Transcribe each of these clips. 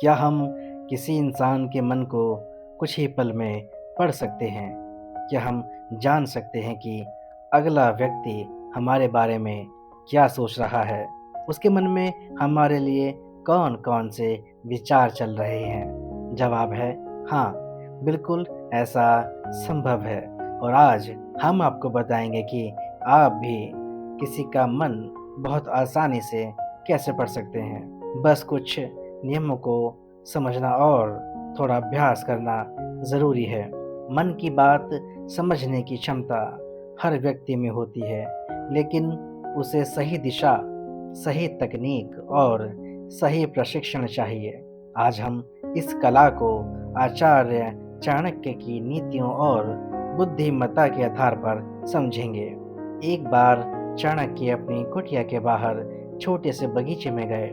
क्या हम किसी इंसान के मन को कुछ ही पल में पढ़ सकते हैं? क्या हम जान सकते हैं कि अगला व्यक्ति हमारे बारे में क्या सोच रहा है? उसके मन में हमारे लिए कौन-कौन से विचार चल रहे हैं? जवाब है हाँ, बिल्कुल ऐसा संभव है। और आज हम आपको बताएँगे कि आप भी किसी का मन बहुत आसानी से कैसे पढ़ सकते हैं। बस कुछ नियमों को समझना और थोड़ा अभ्यास करना ज़रूरी है। मन की बात समझने की क्षमता हर व्यक्ति में होती है, लेकिन उसे सही दिशा, सही तकनीक और सही प्रशिक्षण चाहिए। आज हम इस कला को आचार्य चाणक्य की नीतियों और बुद्धिमत्ता के आधार पर समझेंगे। एक बार चाणक्य अपनी कुटिया के बाहर छोटे से बगीचे में गए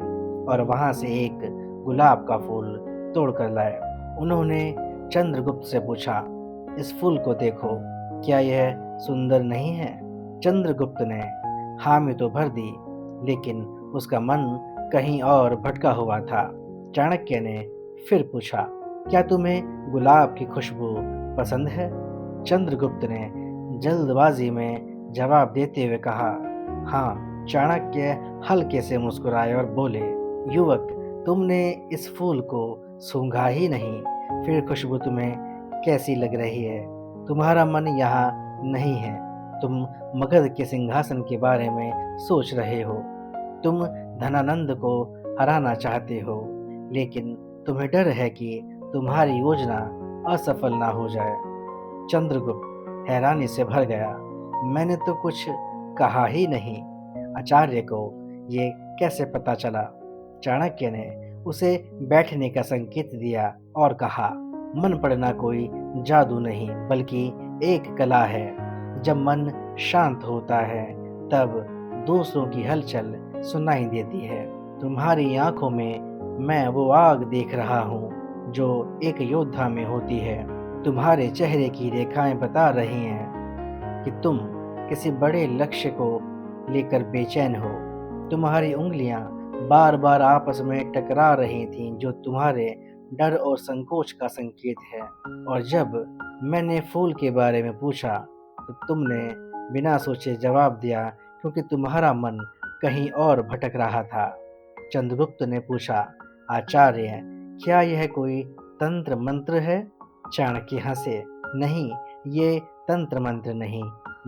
और वहां से एक गुलाब का फूल तोड़कर लाए। उन्होंने चंद्रगुप्त से पूछा, इस फूल को देखो, क्या यह सुंदर नहीं है? चंद्रगुप्त ने हामी तो भर दी, लेकिन उसका मन कहीं और भटका हुआ था। चाणक्य ने फिर पूछा, क्या तुम्हें गुलाब की खुशबू पसंद है? चंद्रगुप्त ने जल्दबाजी में जवाब देते हुए कहा, हाँ। चाणक्य हल्के से मुस्कुराए और बोले, युवक, तुमने इस फूल को सूंघा ही नहीं, फिर खुशबू तुम्हें कैसी लग रही है? तुम्हारा मन यहाँ नहीं है। तुम मगध के सिंहासन के बारे में सोच रहे हो। तुम धनानंद को हराना चाहते हो, लेकिन तुम्हें डर है कि तुम्हारी योजना असफल ना हो जाए। चंद्रगुप्त हैरानी से भर गया। मैंने तो कुछ कहा ही नहीं। आचार्य को ये कैसे पता चला? चाणक्य ने उसे बैठने का संकेत दिया और कहा, मन पढ़ना कोई जादू नहीं, बल्कि एक कला है। जब मन शांत होता है, तब दूसरों की हलचल सुनाई देती है। तुम्हारी आंखों में मैं वो आग देख रहा हूँ जो एक योद्धा में होती है। तुम्हारे चेहरे की रेखाएं बता रही हैं कि तुम किसी बड़े लक्ष्य को लेकर बेचैन हो। तुम्हारी उंगलियां बार बार आपस में टकरा रही थीं, जो तुम्हारे डर और संकोच का संकेत है। और जब मैंने फूल के बारे में पूछा, तो तुमने बिना सोचे जवाब दिया, क्योंकि तुम्हारा मन कहीं और भटक रहा था। चंद्रगुप्त ने पूछा, आचार्य, क्या यह कोई तंत्र मंत्र है? चाणक्य हंसे, नहीं, ये तंत्र मंत्र नहीं,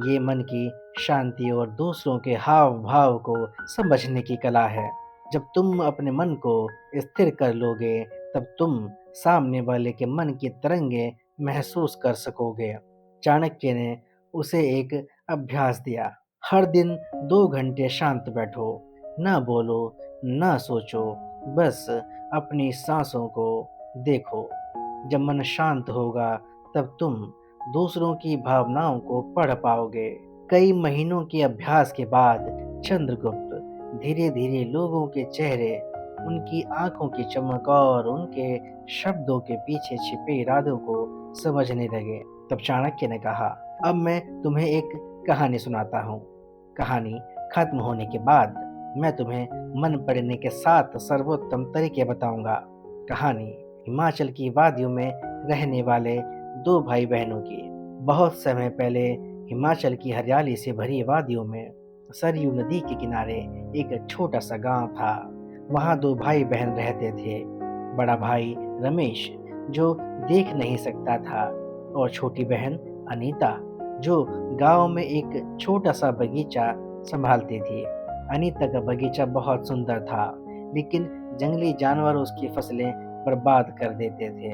ये मन की शांति और दूसरों के हाव भाव को समझने की कला है। जब तुम अपने मन को स्थिर कर लोगे, तब तुम सामने वाले के मन की तरंगे महसूस कर सकोगे। चाणक्य ने उसे एक अभ्यास दिया। हर दिन 2 घंटे शांत बैठो, न बोलो, न सोचो, बस अपनी सांसों को देखो। जब मन शांत होगा, तब तुम दूसरों की भावनाओं को पढ़ पाओगे। कई महीनों के अभ्यास के बाद चंद्रगुप्त धीरे धीरे लोगों के चेहरे, उनकी आंखों की चमक और उनके शब्दों के पीछे छिपे इरादों को समझने लगे। तब चाणक्य ने कहा, अब मैं तुम्हें एक कहानी सुनाता हूँ। कहानी खत्म होने के बाद मैं तुम्हें मन पढ़ने के 7 सर्वोत्तम तरीके बताऊंगा। कहानी हिमाचल की वादियों में रहने वाले 2 भाई बहनों की। बहुत समय पहले हिमाचल की हरियाली से भरी वादियों में सरयू नदी के किनारे एक छोटा सा गांव था। वहां 2 भाई बहन रहते थे। बड़ा भाई रमेश, जो देख नहीं सकता था, और छोटी बहन अनीता, जो गांव में एक छोटा सा बगीचा संभालती थी। अनीता का बगीचा बहुत सुंदर था, लेकिन जंगली जानवर उसकी फसलें बर्बाद कर देते थे।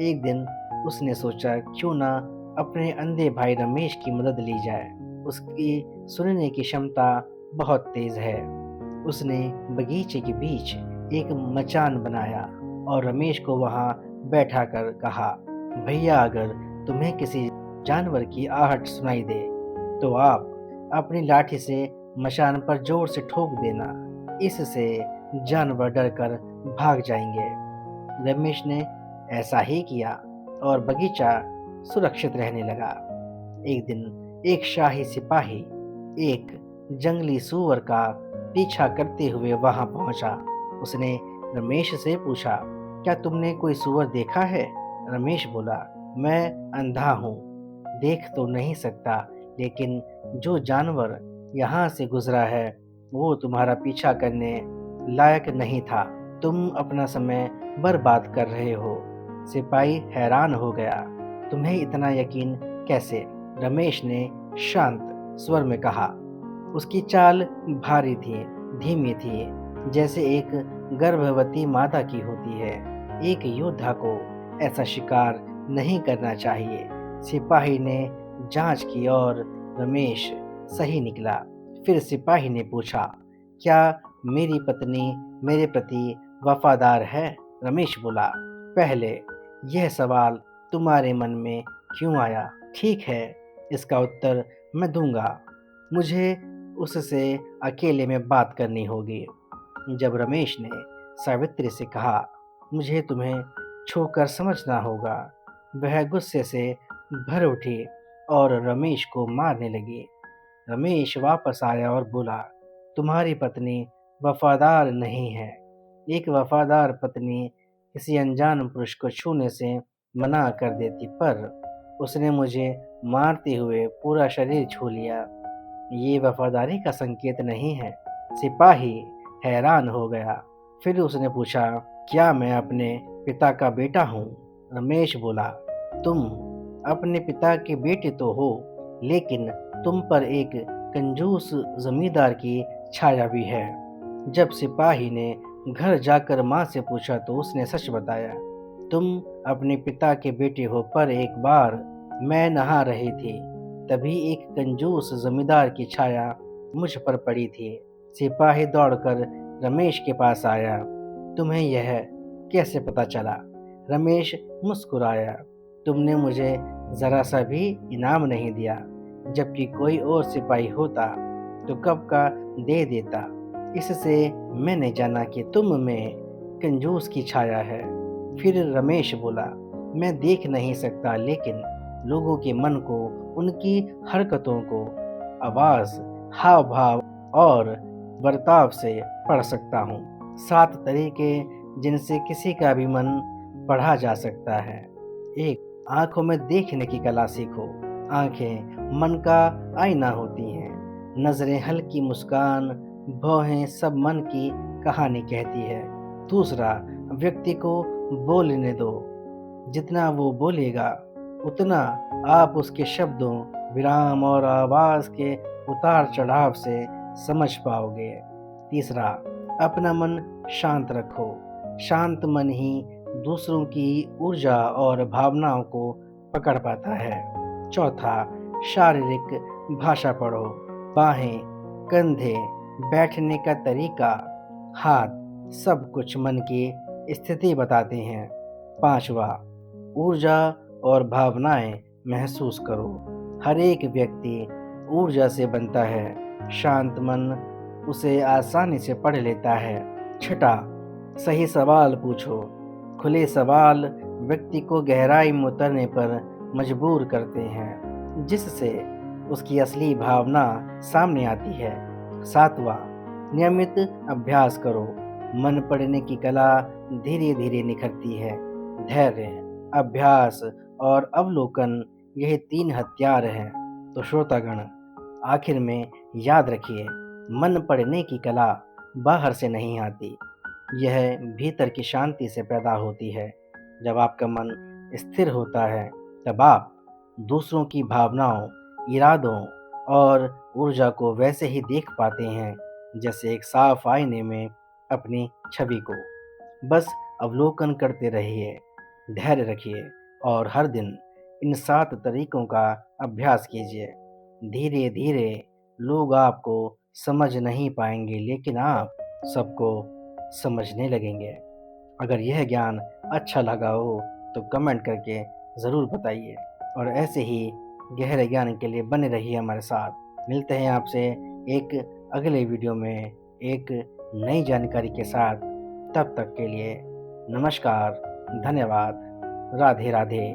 एक दिन उसने सोचा, क्यों ना अपने अंधे भाई रमेश की मदद ली जाए। उसकी सुनने की क्षमता बहुत तेज है। उसने बगीचे के बीच एक मचान बनाया और रमेश को वहां बैठा कर कहा, भैया, अगर तुम्हें किसी जानवर की आहट सुनाई दे, तो आप अपनी लाठी से मचान पर जोर से ठोक देना। इससे जानवर डरकर भाग जाएंगे। रमेश ने ऐसा ही किया और बगीचा सुरक्षित रहने लगा। एक दिन एक शाही सिपाही एक जंगली सूअर का पीछा करते हुए वहां पहुंचा। उसने रमेश से पूछा, क्या तुमने कोई सूअर देखा है? रमेश बोला, मैं अंधा हूँ, देख तो नहीं सकता, लेकिन जो जानवर यहाँ से गुजरा है वो तुम्हारा पीछा करने लायक नहीं था। तुम अपना समय बर्बाद कर रहे हो। सिपाही हैरान हो गया, तुम्हें इतना यकीन कैसे? रमेश ने शांत स्वर में कहा। उसकी चाल भारी थी, धीमी थी, जैसे एक गर्भवती माता की होती है। एक योद्धा को ऐसा शिकार नहीं करना चाहिए। सिपाही ने जांच की और रमेश सही निकला। फिर सिपाही ने पूछा, क्या मेरी पत्नी मेरे प्रति वफादार है? रमेश बोला, पहले यह सवाल तुम्हारे मन में क्यों आया? ठीक है, इसका उत्तर मैं दूंगा। मुझे उससे अकेले में बात करनी होगी। जब रमेश ने सावित्री से कहा, मुझे तुम्हें छूकर समझना होगा, वह गुस्से से भर उठी और रमेश को मारने लगी। रमेश वापस आया और बोला, तुम्हारी पत्नी वफादार नहीं है। एक वफादार पत्नी किसी अनजान पुरुष को छूने से मना कर देती, पर उसने मुझे मारते हुए पूरा शरीर छू लिया। ये वफादारी का संकेत नहीं है। सिपाही हैरान हो गया। फिर उसने पूछा, क्या मैं अपने पिता का बेटा हूँ? रमेश बोला, तुम अपने पिता के बेटे तो हो, लेकिन तुम पर एक कंजूस जमींदार की छाया भी है। जब सिपाही ने घर जाकर माँ से पूछा तो उसने सच बताया। तुम अपने पिता के बेटे हो, पर एक बार मैं नहा रही थी, तभी एक कंजूस जमींदार की छाया मुझ पर पड़ी थी। सिपाही दौड़कर रमेश के पास आया। तुम्हें यह कैसे पता चला? रमेश मुस्कुराया। तुमने मुझे जरा सा भी इनाम नहीं दिया, जबकि कोई और सिपाही होता तो कब का दे देता। इससे मैंने जाना कि तुम में कंजूस की छाया है। फिर रमेश बोला, मैं देख नहीं सकता, लेकिन लोगों के मन को, उनकी हरकतों को, आवाज, हाव भाव और बर्ताव से पढ़ सकता हूँ। 7 तरीके जिनसे किसी का भी मन पढ़ा जा सकता है। 1. आंखों में देखने की कला सीखो। आंखें मन का आईना होती हैं। नजरें हल्की मुस्कान, भौहें सब मन की कहानी कहती है। 2. व्यक्ति को बोलने दो। जितना वो बोलेगा उतना आप उसके शब्दों, विराम और आवाज के उतार चढ़ाव से समझ पाओगे। 3. अपना मन शांत रखो। शांत मन ही दूसरों की ऊर्जा और भावनाओं को पकड़ पाता है। 4. शारीरिक भाषा पढ़ो। बाहें, कंधे, बैठने का तरीका, हाथ, सब कुछ मन की स्थिति बताते हैं। 5. ऊर्जा और भावनाएं महसूस करो। हर एक व्यक्ति ऊर्जा से बनता है। शांत मन उसे आसानी से पढ़ लेता है। 6. सही सवाल पूछो। खुले सवाल व्यक्ति को गहराई में उतरने पर मजबूर करते हैं, जिससे उसकी असली भावना सामने आती है। 7. नियमित अभ्यास करो। मन पढ़ने की कला धीरे धीरे निखरती है। धैर्य, अभ्यास और अवलोकन, यही 3 हथियार हैं। तो श्रोतागण, आखिर में याद रखिए, मन पढ़ने की कला बाहर से नहीं आती, यह भीतर की शांति से पैदा होती है। जब आपका मन स्थिर होता है, तब आप दूसरों की भावनाओं, इरादों और ऊर्जा को वैसे ही देख पाते हैं, जैसे एक साफ आईने में अपनी छवि को। बस अवलोकन करते रहिए, धैर्य रखिए और हर दिन इन 7 तरीकों का अभ्यास कीजिए। धीरे धीरे लोग आपको समझ नहीं पाएंगे, लेकिन आप सबको समझने लगेंगे। अगर यह ज्ञान अच्छा लगा हो तो कमेंट करके ज़रूर बताइए, और ऐसे ही गहरे ज्ञान के लिए बने रहिए हमारे साथ। मिलते हैं आपसे एक अगले वीडियो में एक नई जानकारी के साथ। तब तक के लिए नमस्कार, धन्यवाद, राधे राधे।